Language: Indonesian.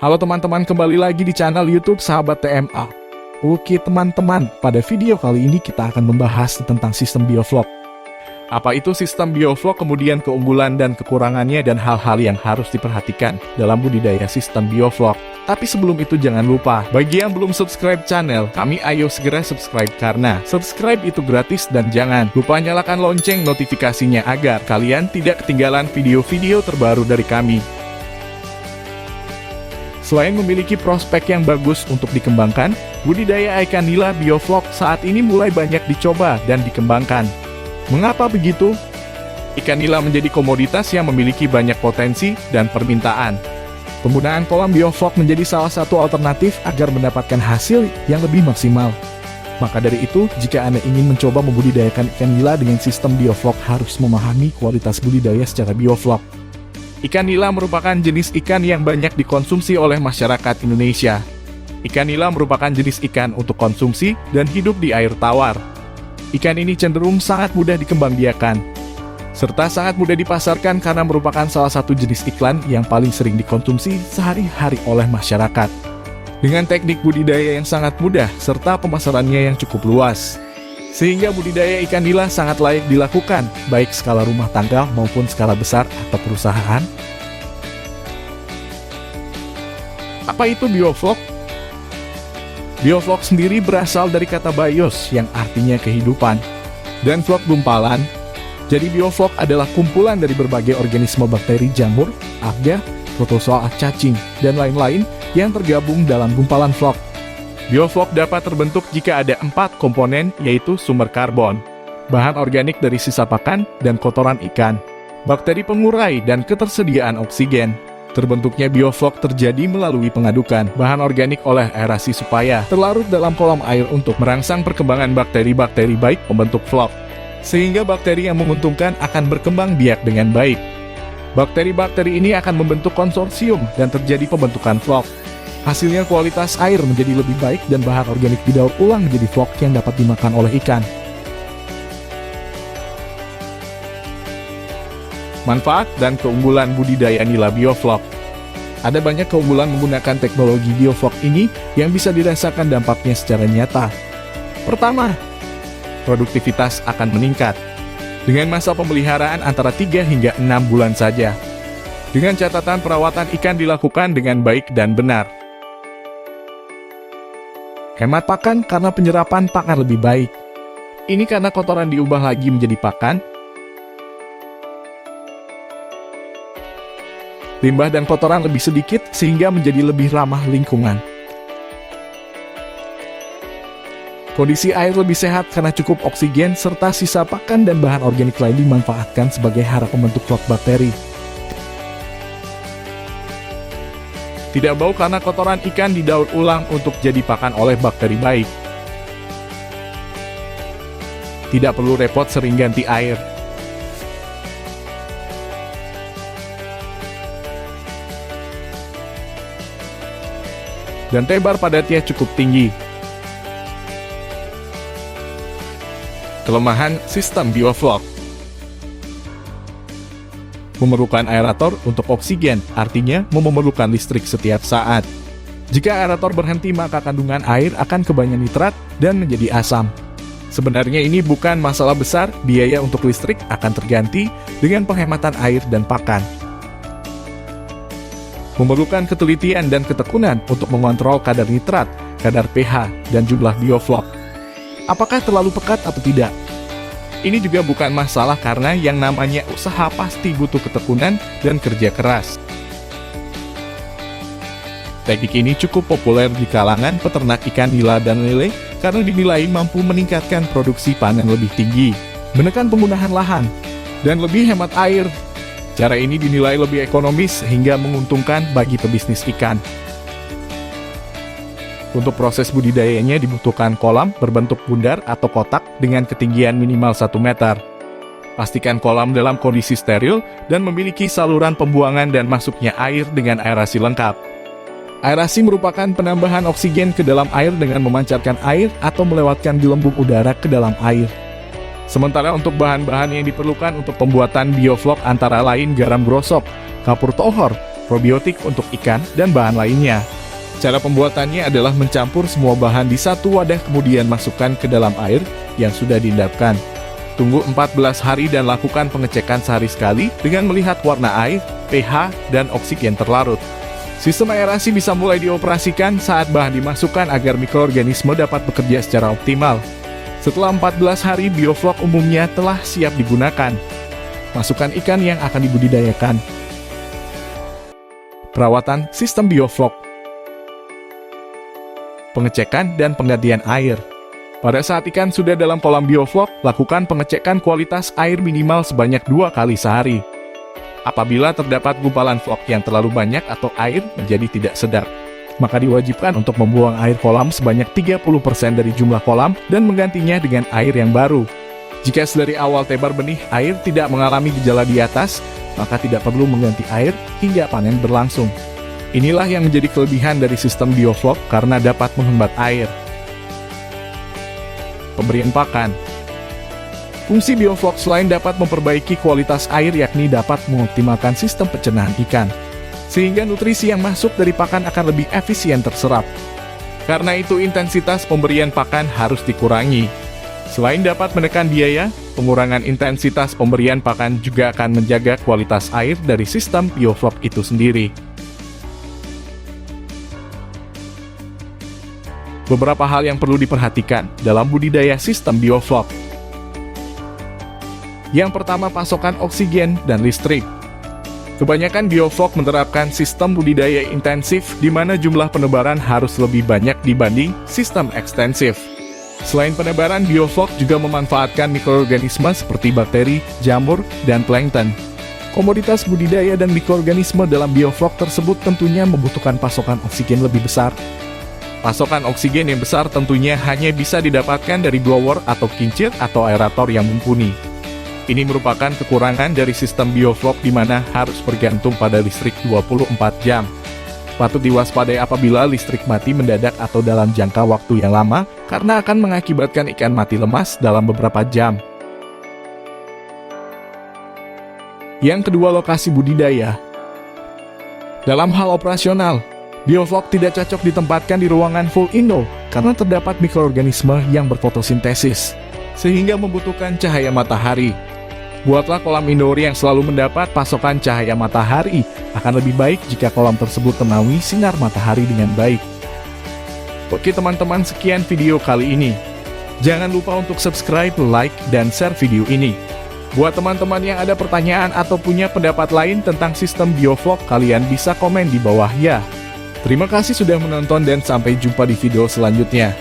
Halo teman-teman, kembali lagi di channel YouTube Sahabat TMA. Oke teman-teman, pada video kali ini kita akan membahas tentang sistem bioflok. Apa itu sistem bioflok, kemudian keunggulan dan kekurangannya, dan hal-hal yang harus diperhatikan dalam budidaya sistem bioflok. Tapi sebelum itu jangan lupa, bagi yang belum subscribe channel kami, ayo segera subscribe karena subscribe itu gratis, dan jangan lupa nyalakan lonceng notifikasinya agar kalian tidak ketinggalan video-video terbaru dari kami. Selain memiliki prospek yang bagus untuk dikembangkan, budidaya ikan nila bioflok saat ini mulai banyak dicoba dan dikembangkan. Mengapa begitu? Ikan nila menjadi komoditas yang memiliki banyak potensi dan permintaan. Penggunaan kolam bioflok menjadi salah satu alternatif agar mendapatkan hasil yang lebih maksimal. Maka dari itu, jika Anda ingin mencoba membudidayakan ikan nila dengan sistem bioflok, harus memahami kualitas budidaya secara bioflok. Ikan nila merupakan jenis ikan yang banyak dikonsumsi oleh masyarakat Indonesia. Ikan nila merupakan jenis ikan untuk konsumsi dan hidup di air tawar. Ikan ini cenderung sangat mudah dikembangbiakan, serta sangat mudah dipasarkan karena merupakan salah satu jenis iklan yang paling sering dikonsumsi sehari-hari oleh masyarakat. Dengan teknik budidaya yang sangat mudah, serta pemasarannya yang cukup luas, sehingga budidaya ikan nila sangat layak dilakukan, baik skala rumah tangga maupun skala besar atau perusahaan. Apa itu bioflok? Bioflok sendiri berasal dari kata bios yang artinya kehidupan, dan flok gumpalan. Jadi bioflok adalah kumpulan dari berbagai organisme bakteri, jamur, alga, protozoa, cacing, dan lain-lain yang tergabung dalam gumpalan flok. Bioflok dapat terbentuk jika ada 4 komponen, yaitu sumber karbon, bahan organik dari sisa pakan, dan kotoran ikan, bakteri pengurai, dan ketersediaan oksigen. Terbentuknya bioflok terjadi melalui pengadukan bahan organik oleh aerasi supaya terlarut dalam kolam air untuk merangsang perkembangan bakteri-bakteri baik pembentuk flok, sehingga bakteri yang menguntungkan akan berkembang biak dengan baik. Bakteri-bakteri ini akan membentuk konsorsium dan terjadi pembentukan flok. Hasilnya kualitas air menjadi lebih baik dan bahan organik didaur ulang menjadi flok yang dapat dimakan oleh ikan. Manfaat dan keunggulan budidaya nila bioflok. Ada banyak keunggulan menggunakan teknologi bioflok ini yang bisa dirasakan dampaknya secara nyata. Pertama, produktivitas akan meningkat dengan masa pemeliharaan antara 3 hingga 6 bulan saja. Dengan catatan perawatan ikan dilakukan dengan baik dan benar. Hemat pakan karena penyerapan pakan lebih baik. Ini karena kotoran diubah lagi menjadi pakan. Limbah dan kotoran lebih sedikit sehingga menjadi lebih ramah lingkungan. Kondisi air lebih sehat karena cukup oksigen serta sisa pakan dan bahan organik lain dimanfaatkan sebagai hara pembentuk flok bakteri. Tidak bau karena kotoran ikan didaur ulang untuk jadi pakan oleh bakteri baik. Tidak perlu repot sering ganti air. Dan tebar padatnya cukup tinggi. Kelemahan sistem bioflok. Memerlukan aerator untuk oksigen, artinya memerlukan listrik setiap saat. Jika aerator berhenti, maka kandungan air akan kebanyakan nitrat dan menjadi asam. Sebenarnya ini bukan masalah besar, biaya untuk listrik akan terganti dengan penghematan air dan pakan. Memerlukan ketelitian dan ketekunan untuk mengontrol kadar nitrat, kadar pH, dan jumlah bioflok. Apakah terlalu pekat atau tidak? Ini juga bukan masalah karena yang namanya usaha pasti butuh ketekunan dan kerja keras. Teknik ini cukup populer di kalangan peternak ikan nila dan lele karena dinilai mampu meningkatkan produksi panen lebih tinggi, menekan penggunaan lahan, dan lebih hemat air. Cara ini dinilai lebih ekonomis hingga menguntungkan bagi pebisnis ikan. Untuk proses budidayanya dibutuhkan kolam berbentuk bundar atau kotak dengan ketinggian minimal 1 meter. Pastikan kolam dalam kondisi steril dan memiliki saluran pembuangan dan masuknya air dengan aerasi lengkap. Aerasi merupakan penambahan oksigen ke dalam air dengan memancarkan air atau melewatkan gelembung udara ke dalam air. Sementara untuk bahan-bahan yang diperlukan untuk pembuatan bioflok antara lain garam grosok, kapur tohor, probiotik untuk ikan, dan bahan lainnya. Cara pembuatannya adalah mencampur semua bahan di satu wadah kemudian masukkan ke dalam air yang sudah diendapkan. Tunggu 14 hari dan lakukan pengecekan sehari sekali dengan melihat warna air, pH, dan oksigen terlarut. Sistem aerasi bisa mulai dioperasikan saat bahan dimasukkan agar mikroorganisme dapat bekerja secara optimal. Setelah 14 hari, bioflok umumnya telah siap digunakan. Masukkan ikan yang akan dibudidayakan. Perawatan sistem bioflok. Pengecekan dan penggantian air. Pada saat ikan sudah dalam kolam bioflok, lakukan pengecekan kualitas air minimal sebanyak 2 kali sehari. Apabila terdapat gumpalan vlog yang terlalu banyak atau air menjadi tidak sedap, maka diwajibkan untuk membuang air kolam sebanyak 30% dari jumlah kolam dan menggantinya dengan air yang baru. Jika sedari awal tebar benih air tidak mengalami gejala di atas, maka tidak perlu mengganti air hingga panen berlangsung. Inilah yang menjadi kelebihan dari sistem bioflok karena dapat menghemat air. Pemberian pakan. Fungsi bioflok selain dapat memperbaiki kualitas air yakni dapat mengoptimalkan sistem pencernaan ikan, sehingga nutrisi yang masuk dari pakan akan lebih efisien terserap. Karena itu intensitas pemberian pakan harus dikurangi. Selain dapat menekan biaya, pengurangan intensitas pemberian pakan juga akan menjaga kualitas air dari sistem bioflok itu sendiri. Beberapa hal yang perlu diperhatikan dalam budidaya sistem bioflok. Yang pertama, pasokan oksigen dan listrik. Kebanyakan bioflok menerapkan sistem budidaya intensif di mana jumlah penebaran harus lebih banyak dibanding sistem ekstensif. Selain penebaran, bioflok juga memanfaatkan mikroorganisme seperti bakteri, jamur, dan plankton. Komoditas budidaya dan mikroorganisme dalam bioflok tersebut tentunya membutuhkan pasokan oksigen lebih besar. Pasokan oksigen yang besar tentunya hanya bisa didapatkan dari blower atau kincir atau aerator yang mumpuni. Ini merupakan kekurangan dari sistem bioflok di mana harus bergantung pada listrik 24 jam. Patut diwaspadai apabila listrik mati mendadak atau dalam jangka waktu yang lama, karena akan mengakibatkan ikan mati lemas dalam beberapa jam. Yang kedua, lokasi budidaya. Dalam hal operasional, bioflok tidak cocok ditempatkan di ruangan full indoor karena terdapat mikroorganisme yang berfotosintesis, sehingga membutuhkan cahaya matahari. Buatlah kolam indoor yang selalu mendapat pasokan cahaya matahari. Akan lebih baik jika kolam tersebut menaungi sinar matahari dengan baik. Oke teman-teman, sekian video kali ini. Jangan lupa untuk subscribe, like, dan share video ini. Buat teman-teman yang ada pertanyaan atau punya pendapat lain tentang sistem bioflok, kalian bisa komen di bawah ya. Terima kasih sudah menonton dan sampai jumpa di video selanjutnya.